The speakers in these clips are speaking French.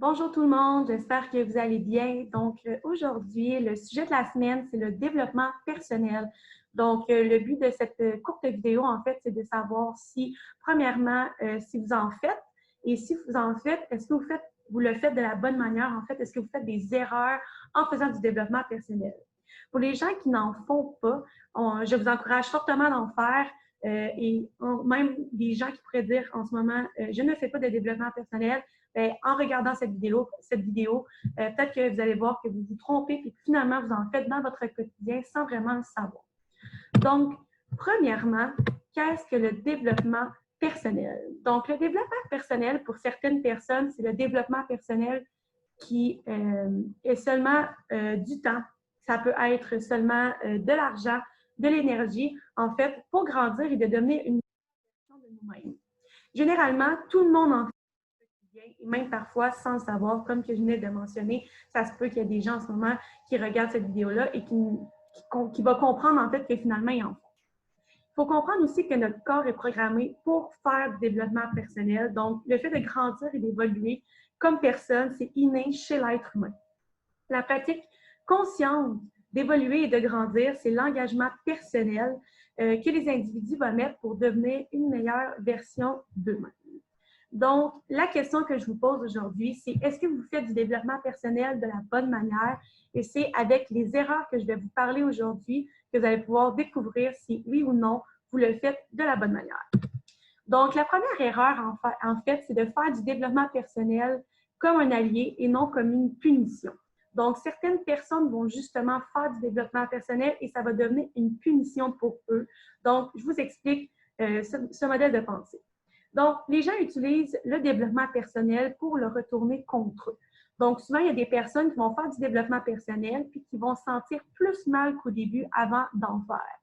Bonjour tout le monde, j'espère que vous allez bien. Aujourd'hui, le sujet de la semaine, c'est le développement personnel. Le but de cette courte vidéo, en fait, c'est de savoir si, premièrement, si vous en faites et si vous en faites, est-ce que vous le faites de la bonne manière? En fait, est-ce que vous faites des erreurs en faisant du développement personnel? Pour les gens qui n'en font pas, je vous encourage fortement d'en faire. Même des gens qui pourraient dire en ce moment, je ne fais pas de développement personnel, bien, en regardant cette vidéo peut-être que vous allez voir que vous vous trompez et que finalement, vous en faites dans votre quotidien sans vraiment le savoir. Donc, premièrement, qu'est-ce que le développement personnel? Donc, le développement personnel, pour certaines personnes, c'est le développement personnel qui est seulement du temps. Ça peut être seulement de l'argent, de l'énergie, en fait, pour grandir et de devenir une version de nous-mêmes. Généralement, tout le monde en fait et même parfois sans le savoir, comme que je venais de mentionner, ça se peut qu'il y ait des gens en ce moment qui regardent cette vidéo-là et qui vont comprendre en fait que finalement, ils en font. Il faut comprendre aussi que notre corps est programmé pour faire du développement personnel. Donc, le fait de grandir et d'évoluer comme personne, c'est inné chez l'être humain. La pratique consciente d'évoluer et de grandir, c'est l'engagement personnel que les individus vont mettre pour devenir une meilleure version d'eux-mêmes. Donc, la question que je vous pose aujourd'hui, c'est est-ce que vous faites du développement personnel de la bonne manière? Et c'est avec les erreurs que je vais vous parler aujourd'hui que vous allez pouvoir découvrir si oui ou non vous le faites de la bonne manière. Donc, la première erreur, en fait, c'est de faire du développement personnel comme un allié et non comme une punition. Donc, certaines personnes vont justement faire du développement personnel et ça va devenir une punition pour eux. Donc, je vous explique ce modèle de pensée. Donc, les gens utilisent le développement personnel pour le retourner contre eux. Donc, souvent, il y a des personnes qui vont faire du développement personnel puis qui vont se sentir plus mal qu'au début avant d'en faire.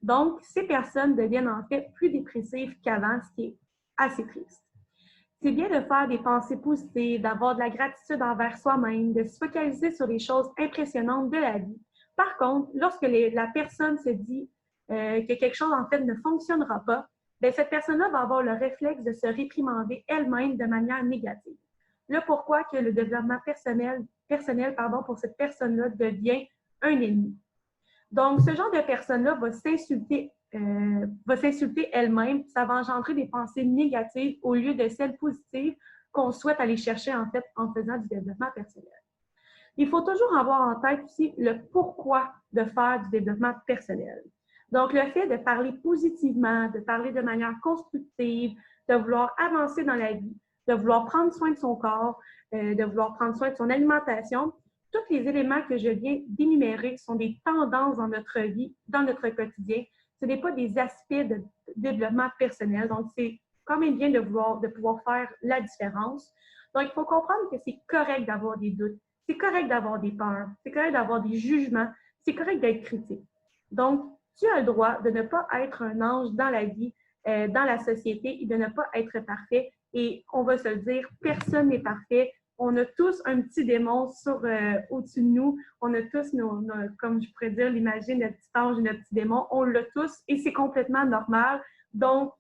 Donc, ces personnes deviennent en fait plus dépressives qu'avant, ce qui est assez triste. C'est bien de faire des pensées positives, d'avoir de la gratitude envers soi-même, de se focaliser sur les choses impressionnantes de la vie. Par contre, lorsque la personne se dit que quelque chose en fait ne fonctionnera pas, bien, cette personne-là va avoir le réflexe de se réprimander elle-même de manière négative. Le pourquoi que le développement personnel pour cette personne-là devient un ennemi. Donc, ce genre de personne-là va s'insulter elle-même, ça va engendrer des pensées négatives au lieu de celles positives qu'on souhaite aller chercher en fait en faisant du développement personnel. Il faut toujours avoir en tête aussi le pourquoi de faire du développement personnel. Donc, le fait de parler positivement, de parler de manière constructive, de vouloir avancer dans la vie, de vouloir prendre soin de son corps, de vouloir prendre soin de son alimentation, tous les éléments que je viens d'énumérer sont des tendances dans notre vie, dans notre quotidien. Ce n'est pas des aspects de développement personnel. Donc, c'est quand même bien de pouvoir faire la différence. Donc, il faut comprendre que c'est correct d'avoir des doutes. C'est correct d'avoir des peurs, c'est correct d'avoir des jugements, c'est correct d'être critique. Donc, tu as le droit de ne pas être un ange dans la vie, dans la société et de ne pas être parfait. Et on va se le dire, personne n'est parfait. On a tous un petit démon au-dessus de nous. On a tous, comme je pourrais dire, l'imagine, notre petit ange et notre petit démon. On l'a tous et c'est complètement normal. Donc,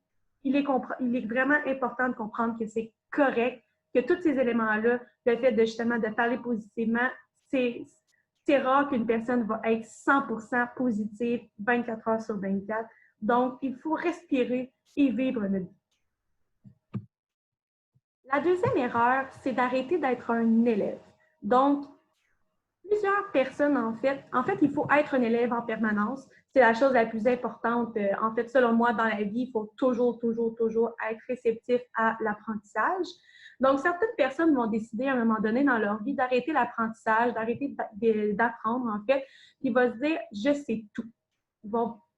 il est vraiment important de comprendre que c'est correct, que tous ces éléments-là, le fait de justement de parler positivement, c'est rare qu'une personne va être 100% positive 24 heures sur 24. Donc, il faut respirer et vivre notre vie. La deuxième erreur, c'est d'arrêter d'être un élève. Donc, plusieurs personnes, en fait, il faut être un élève en permanence. C'est la chose la plus importante. En fait, selon moi, dans la vie, il faut toujours être réceptif à l'apprentissage. Donc, certaines personnes vont décider à un moment donné dans leur vie d'arrêter l'apprentissage, d'arrêter d'apprendre, en fait. Ils vont se dire, je sais tout.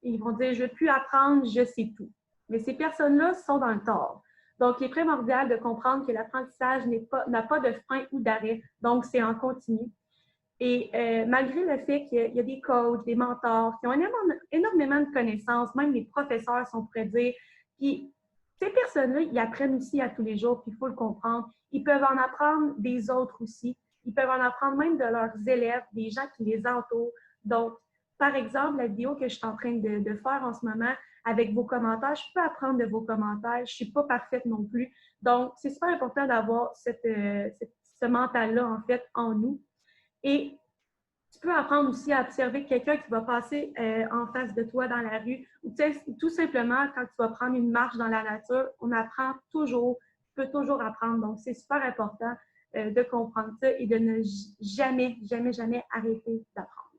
Ils vont dire, je ne veux plus apprendre, je sais tout. Mais ces personnes-là sont dans le tort. Donc, il est primordial de comprendre que l'apprentissage n'a pas de frein ou d'arrêt. Donc, c'est en continu. Et malgré le fait qu'il y a des coachs, des mentors qui ont énormément de connaissances, même les professeurs, si on pourrait dire, puis ces personnes-là, ils apprennent aussi à tous les jours, puis il faut le comprendre. Ils peuvent en apprendre des autres aussi. Ils peuvent en apprendre même de leurs élèves, des gens qui les entourent. Donc, par exemple, la vidéo que je suis en train de faire en ce moment avec vos commentaires, je peux apprendre de vos commentaires. Je ne suis pas parfaite non plus. Donc, c'est super important d'avoir ce mental-là, en fait, en nous. Et tu peux apprendre aussi à observer quelqu'un qui va passer en face de toi dans la rue, ou tout simplement, quand tu vas prendre une marche dans la nature, on apprend toujours, tu peux toujours apprendre. Donc, c'est super important de comprendre ça et de ne jamais, jamais, jamais arrêter d'apprendre.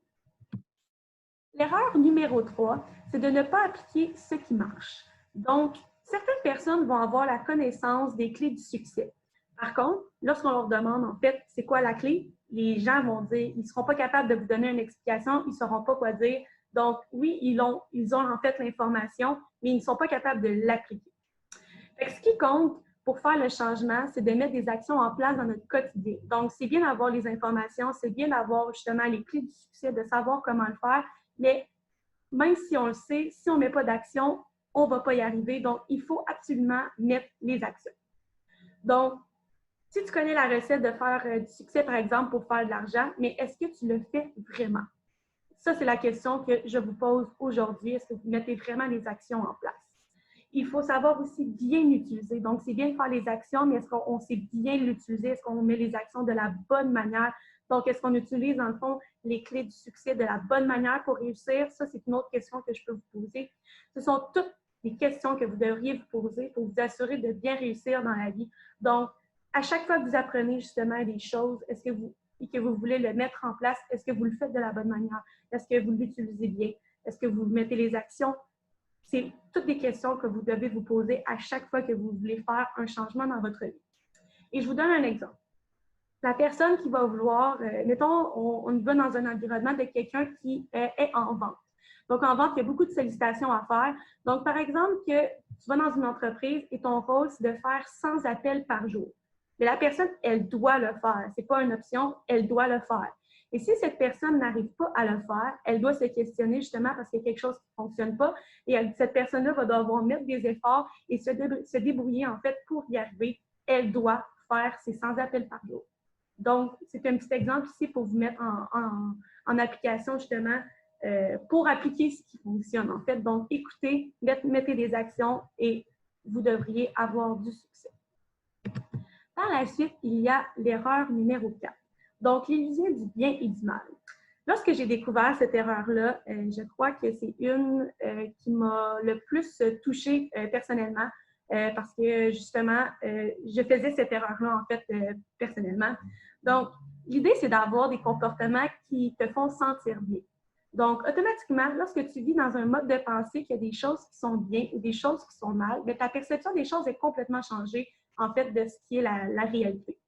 L'erreur numéro 3, c'est de ne pas appliquer ce qui marche. Donc, certaines personnes vont avoir la connaissance des clés du succès. Par contre, lorsqu'on leur demande, en fait, c'est quoi la clé, les gens vont dire, ils ne seront pas capables de vous donner une explication, ils ne sauront pas quoi dire. Donc, oui, ils ont en fait l'information, mais ils ne sont pas capables de l'appliquer. Ce qui compte pour faire le changement, c'est de mettre des actions en place dans notre quotidien. Donc, c'est bien d'avoir les informations, c'est bien d'avoir justement les clés du succès, de savoir comment le faire, mais même si on le sait, si on ne met pas d'action, on ne va pas y arriver. Donc, il faut absolument mettre les actions. Donc, si tu connais la recette de faire du succès, par exemple, pour faire de l'argent, mais est-ce que tu le fais vraiment? Ça, c'est la question que je vous pose aujourd'hui. Est-ce que vous mettez vraiment les actions en place? Il faut savoir aussi bien l'utiliser. Donc, c'est bien de faire les actions, mais est-ce qu'on sait bien l'utiliser? Est-ce qu'on met les actions de la bonne manière? Donc, est-ce qu'on utilise, dans le fond, les clés du succès de la bonne manière pour réussir? Ça, c'est une autre question que je peux vous poser. Ce sont toutes les questions que vous devriez vous poser pour vous assurer de bien réussir dans la vie. Donc, à chaque fois que vous apprenez justement des choses, est-ce que vous voulez le mettre en place, est-ce que vous le faites de la bonne manière? Est-ce que vous l'utilisez bien? Est-ce que vous mettez les actions? C'est toutes des questions que vous devez vous poser à chaque fois que vous voulez faire un changement dans votre vie. Et je vous donne un exemple. La personne qui va vouloir, mettons, on va dans un environnement de quelqu'un qui est en vente. Donc, en vente, il y a beaucoup de sollicitations à faire. Donc, par exemple, que tu vas dans une entreprise et ton rôle, c'est de faire 100 appels par jour. Mais la personne, elle doit le faire. Ce n'est pas une option, elle doit le faire. Et si cette personne n'arrive pas à le faire, elle doit se questionner justement parce qu'il y a quelque chose qui ne fonctionne pas. Et cette personne-là va devoir mettre des efforts et se débrouiller en fait pour y arriver. Elle doit faire ses 100 appels par jour. Donc, c'est un petit exemple ici pour vous mettre en application justement pour appliquer ce qui fonctionne en fait. Donc, écoutez, mettez des actions et vous devriez avoir du succès. Par la suite, il y a l'erreur numéro 4. Donc, l'illusion du bien et du mal. Lorsque j'ai découvert cette erreur-là, je crois que c'est une qui m'a le plus touchée personnellement parce que justement, je faisais cette erreur-là en fait personnellement. Donc, l'idée, c'est d'avoir des comportements qui te font sentir bien. Donc, automatiquement, lorsque tu vis dans un mode de pensée qu'il y a des choses qui sont bien ou des choses qui sont mal, bien, ta perception des choses est complètement changée en fait de ce qui est la réalité.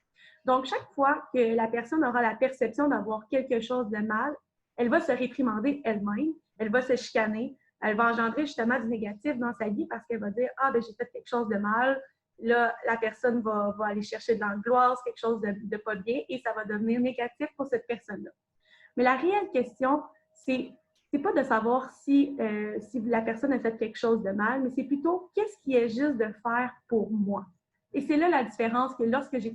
Donc, chaque fois que la personne aura la perception d'avoir quelque chose de mal, elle va se réprimander elle-même, elle va se chicaner, elle va engendrer justement du négatif dans sa vie parce qu'elle va dire « Ah, ben j'ai fait quelque chose de mal ». Là, la personne va aller chercher de l'angoisse, quelque chose de pas bien et ça va devenir négatif pour cette personne-là. Mais la réelle question, c'est pas de savoir si la personne a fait quelque chose de mal, mais c'est plutôt qu'est-ce qui est juste de faire pour moi. Et c'est là la différence que lorsque j'ai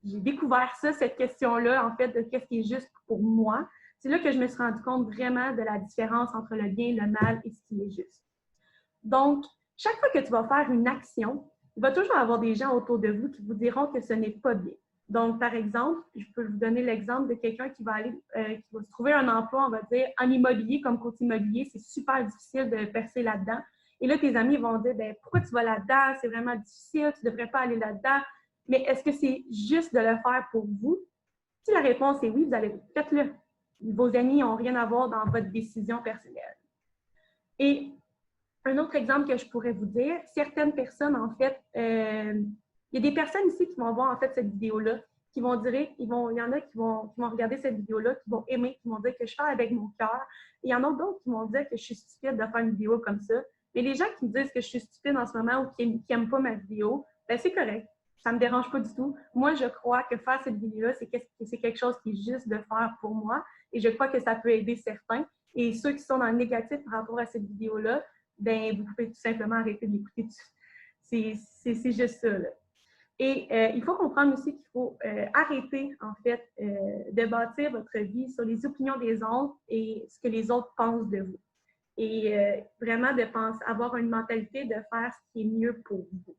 découvert ça, cette question-là, en fait, de qu'est-ce qui est juste pour moi, c'est là que je me suis rendu compte vraiment de la différence entre le bien, le mal et ce qui est juste. Donc, chaque fois que tu vas faire une action, il va toujours avoir des gens autour de vous qui vous diront que ce n'est pas bien. Donc, par exemple, je peux vous donner l'exemple de quelqu'un qui va se trouver un emploi, on va dire, en immobilier, comme courtier immobilier, c'est super difficile de percer là-dedans. Et là, tes amis vont dire, ben, pourquoi tu vas là-dedans? C'est vraiment difficile, tu ne devrais pas aller là-dedans. Mais est-ce que c'est juste de le faire pour vous? Si la réponse est oui, faites-le. Vos amis n'ont rien à voir dans votre décision personnelle. Et un autre exemple que je pourrais vous dire, certaines personnes, en fait, il y a des personnes ici qui vont voir en fait cette vidéo-là, qui vont dire, il y en a qui vont regarder cette vidéo-là, qui vont aimer, qui vont dire que je parle avec mon cœur. Et il y en a d'autres qui vont dire que je suis stupide de faire une vidéo comme ça. Mais les gens qui me disent que je suis stupide en ce moment ou qui n'aiment pas ma vidéo, ben c'est correct. Ça ne me dérange pas du tout. Moi, je crois que faire cette vidéo-là, c'est quelque chose qui est juste de faire pour moi. Et je crois que ça peut aider certains. Et ceux qui sont dans le négatif par rapport à cette vidéo-là, ben, vous pouvez tout simplement arrêter de l'écouter. C'est juste ça, là. Et il faut comprendre aussi qu'il faut arrêter, en fait, de bâtir votre vie sur les opinions des autres et ce que les autres pensent de vous. Et vraiment avoir une mentalité de faire ce qui est mieux pour vous.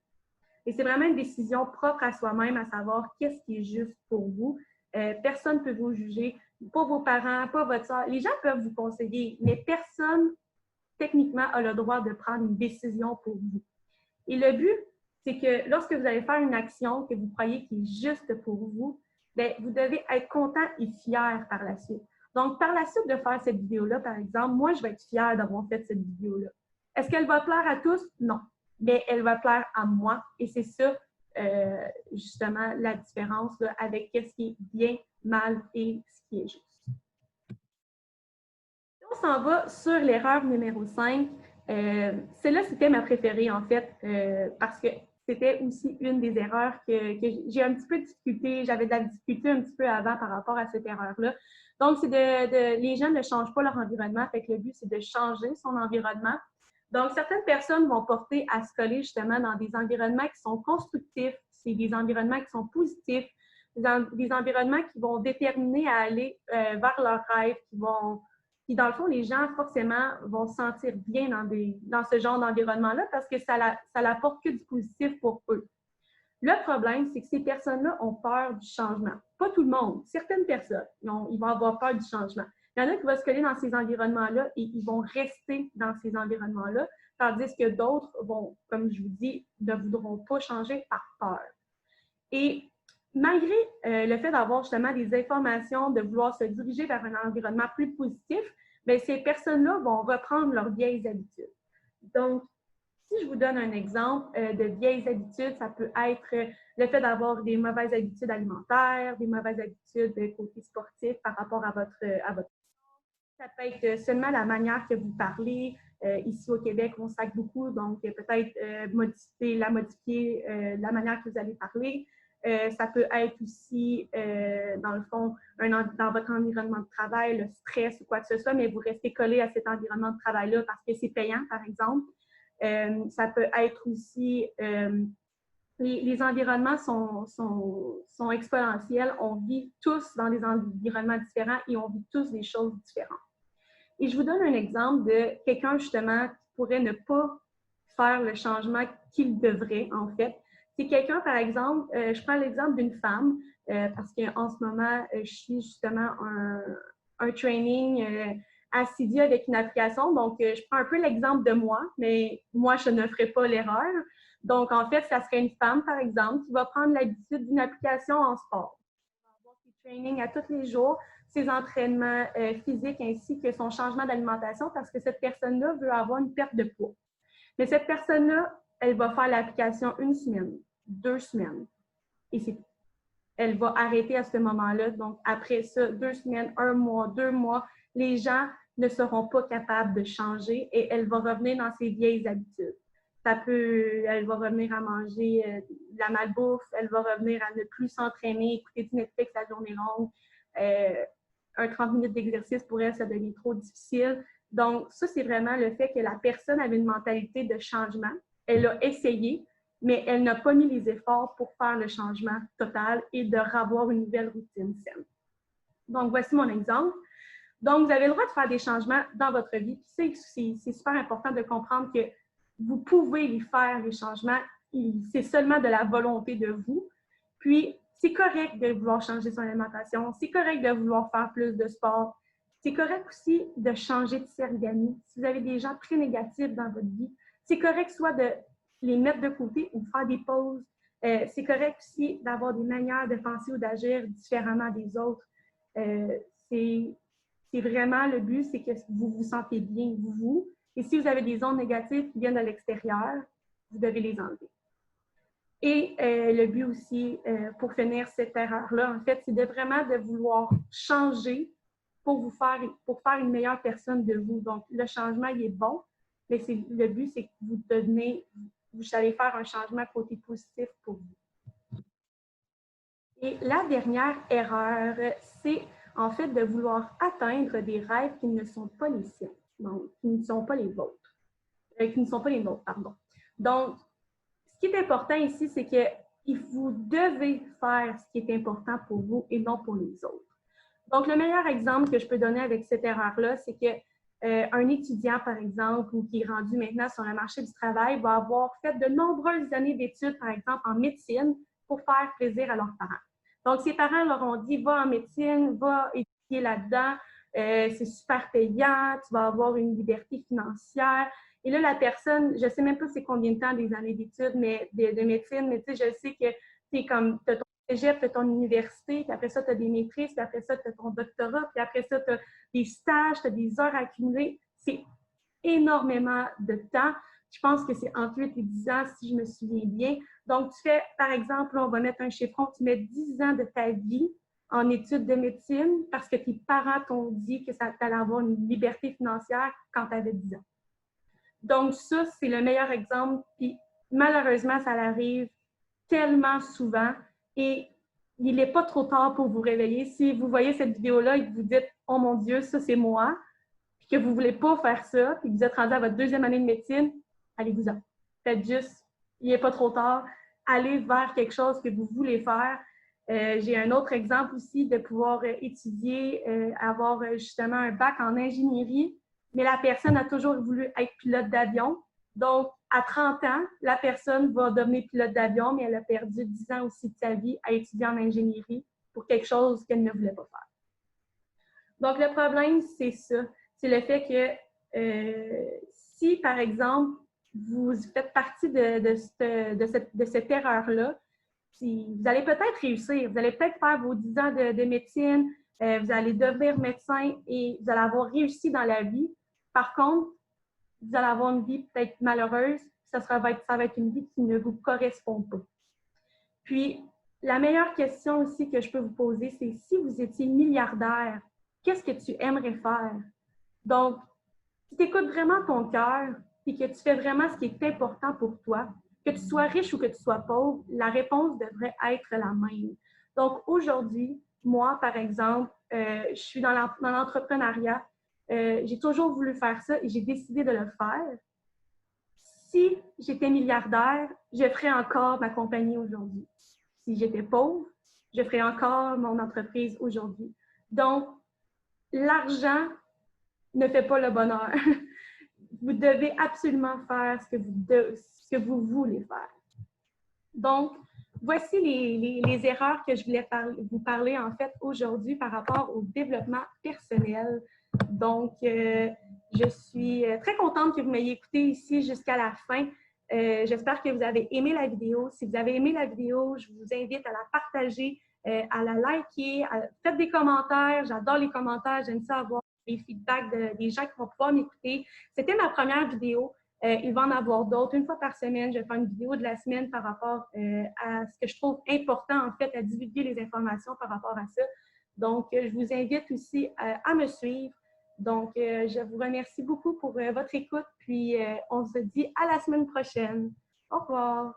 Et c'est vraiment une décision propre à soi-même, à savoir qu'est-ce qui est juste pour vous. Personne ne peut vous juger, pas vos parents, pas votre soeur. Les gens peuvent vous conseiller, mais personne, techniquement, a le droit de prendre une décision pour vous. Et le but, c'est que lorsque vous allez faire une action que vous croyez qui est juste pour vous, bien, vous devez être content et fier par la suite. Donc, par la suite de faire cette vidéo-là, par exemple, moi, je vais être fière d'avoir fait cette vidéo-là. Est-ce qu'elle va plaire à tous? Non. Mais elle va plaire à moi. Et c'est ça, justement, la différence là, avec ce qui est bien, mal et ce qui est juste. On s'en va sur l'erreur numéro 5. Celle-là, c'était ma préférée, en fait, parce que c'était aussi une des erreurs que j'ai un petit peu de difficulté. J'avais de la difficulté un petit peu avant par rapport à cette erreur-là. Donc, c'est les gens ne changent pas leur environnement. Fait que le but, c'est de changer son environnement. Donc, certaines personnes vont porter à se coller justement dans des environnements qui sont constructifs. C'est des environnements qui sont positifs, des environnements qui vont déterminer à aller vers leurs rêves, puis, dans le fond, les gens, forcément, vont se sentir bien dans ce genre d'environnement-là parce que ça n'apporte que du positif pour eux. Le problème, c'est que ces personnes-là ont peur du changement. Pas tout le monde. Certaines personnes, ils vont avoir peur du changement. Il y en a qui vont se coller dans ces environnements-là et ils vont rester dans ces environnements-là, tandis que d'autres vont, comme je vous dis, ne voudront pas changer par peur. Et malgré le fait d'avoir justement des informations, de vouloir se diriger vers un environnement plus positif, bien, ces personnes-là vont reprendre leurs vieilles habitudes. Donc, si je vous donne un exemple de vieilles habitudes, ça peut être le fait d'avoir des mauvaises habitudes alimentaires, des mauvaises habitudes côté sportif par rapport à votre. Ça peut être seulement la manière que vous parlez. Ici au Québec, on sac beaucoup, donc peut-être modifier la manière que vous allez parler. Ça peut être aussi, dans le fond, dans votre environnement de travail, le stress ou quoi que ce soit, mais vous restez collé à cet environnement de travail-là parce que c'est payant, par exemple. Ça peut être aussi, les environnements sont exponentiels. On vit tous dans des environnements différents et on vit tous des choses différentes. Et je vous donne un exemple de quelqu'un, justement, qui pourrait ne pas faire le changement qu'il devrait, en fait. C'est quelqu'un, par exemple, je prends l'exemple d'une femme, parce qu'en ce moment, je suis justement un training assidu avec une application. Donc, je prends un peu l'exemple de moi, mais moi, je ne ferai pas l'erreur. Donc, en fait, ça serait une femme, par exemple, qui va prendre l'habitude d'une application en sport. Elle va avoir ses trainings à tous les jours, ses entraînements physiques ainsi que son changement d'alimentation parce que cette personne-là veut avoir une perte de poids. Mais cette personne-là, elle va faire l'application 1 semaine, 2 semaines et c'est tout. Elle va arrêter à ce moment-là. Donc, après ça, 2 semaines, 1 mois, 2 mois, les gens ne seront pas capables de changer et elle va revenir dans ses vieilles habitudes. Elle va revenir à manger de la malbouffe, elle va revenir à ne plus s'entraîner, écouter du Netflix la journée longue. Un 30 minutes d'exercice pour elle, ça devient trop difficile. Donc, ça, c'est vraiment le fait que la personne avait une mentalité de changement. Elle a essayé, mais elle n'a pas mis les efforts pour faire le changement total et de revoir une nouvelle routine saine. Donc, voici mon exemple. Donc, vous avez le droit de faire des changements dans votre vie. Puis c'est super important de comprendre que vous pouvez les faire, les changements. C'est seulement de la volonté de vous. Puis, c'est correct de vouloir changer son alimentation. C'est correct de vouloir faire plus de sport. C'est correct aussi de changer de cercle d'amis. Si vous avez des gens très négatifs dans votre vie, c'est correct soit de les mettre de côté ou faire des pauses. C'est correct aussi d'avoir des manières de penser ou d'agir différemment des autres. C'est vraiment le but, c'est que vous vous sentez bien, vous. Et si vous avez des ondes négatives qui viennent de l'extérieur, vous devez les enlever. Et le but aussi, pour finir cette erreur-là, en fait, c'est vraiment de vouloir changer pour faire une meilleure personne de vous. Donc, le changement, il est bon, mais le but, c'est que vous allez faire un changement côté positif pour vous. Et la dernière erreur, c'est en fait de vouloir atteindre des rêves qui ne sont pas les siens, donc qui ne sont pas les vôtres, qui ne sont pas les nôtres, pardon. Donc, ce qui est important ici, c'est que vous devez faire ce qui est important pour vous et non pour les autres. Donc, le meilleur exemple que je peux donner avec cette erreur-là, c'est que un étudiant, par exemple, ou qui est rendu maintenant sur le marché du travail, va avoir fait de nombreuses années d'études, par exemple, en médecine, pour faire plaisir à leurs parents. Donc, ses parents leur ont dit, va en médecine, va étudier là-dedans, c'est super payant, tu vas avoir une liberté financière. Et là, la personne, je ne sais même pas c'est combien de temps des années d'études de médecine, mais tu sais, je sais que c'est comme, tu as ton cégep, tu as ton université, puis après ça, tu as des maîtrises, puis après ça, tu as ton doctorat, puis après ça, tu as des stages, tu as des heures accumulées. C'est énormément de temps. Je pense que c'est entre 8 et 10 ans, si je me souviens bien. Donc, tu fais, par exemple, on va mettre un chiffron, tu mets 10 ans de ta vie en études de médecine parce que tes parents t'ont dit que tu allais avoir une liberté financière quand tu avais 10 ans. Donc, ça, c'est le meilleur exemple. Puis, malheureusement, ça arrive tellement souvent et il n'est pas trop tard pour vous réveiller. Si vous voyez cette vidéo-là et que vous dites « Oh mon Dieu, ça, c'est moi », puis que vous ne voulez pas faire ça, puis que vous êtes rendu à votre deuxième année de médecine, allez-vous-en. Faites juste, il n'est pas trop tard. Allez vers quelque chose que vous voulez faire. J'ai un autre exemple aussi de pouvoir étudier, avoir justement un bac en ingénierie, mais la personne a toujours voulu être pilote d'avion. Donc, à 30 ans, la personne va devenir pilote d'avion, mais elle a perdu 10 ans aussi de sa vie à étudier en ingénierie pour quelque chose qu'elle ne voulait pas faire. Donc, le problème, c'est ça. C'est le fait que si, par exemple, vous faites partie de cette erreur-là, vous allez peut-être réussir, vous allez peut-être faire vos 10 ans de médecine, vous allez devenir médecin et vous allez avoir réussi dans la vie. Par contre, vous allez avoir une vie peut-être malheureuse, ça va être une vie qui ne vous correspond pas. Puis, la meilleure question aussi que je peux vous poser, c'est si vous étiez milliardaire, qu'est-ce que tu aimerais faire? Donc, si tu écoutes vraiment ton cœur et que tu fais vraiment ce qui est important pour toi, que tu sois riche ou que tu sois pauvre, la réponse devrait être la même. Donc, aujourd'hui, moi, par exemple, je suis dans l'entrepreneuriat. J'ai toujours voulu faire ça et j'ai décidé de le faire. Si j'étais milliardaire, je ferais encore ma compagnie aujourd'hui. Si j'étais pauvre, je ferais encore mon entreprise aujourd'hui. Donc, l'argent ne fait pas le bonheur. Vous devez absolument faire ce que vous voulez faire. Donc, voici les erreurs que je voulais vous parler en fait aujourd'hui par rapport au développement personnel. Donc, je suis très contente que vous m'ayez écouté ici jusqu'à la fin. J'espère que vous avez aimé la vidéo. Si vous avez aimé la vidéo, je vous invite à la partager, à la liker, faites des commentaires. J'adore les commentaires, j'aime ça avoir des feedbacks des gens qui vont pouvoir m'écouter. C'était ma première vidéo. Il va en avoir d'autres. Une fois par semaine, je vais faire une vidéo de la semaine par rapport à ce que je trouve important, en fait, à divulguer les informations par rapport à ça. Donc, je vous invite aussi à me suivre. Donc, je vous remercie beaucoup pour votre écoute, puis on se dit à la semaine prochaine. Au revoir!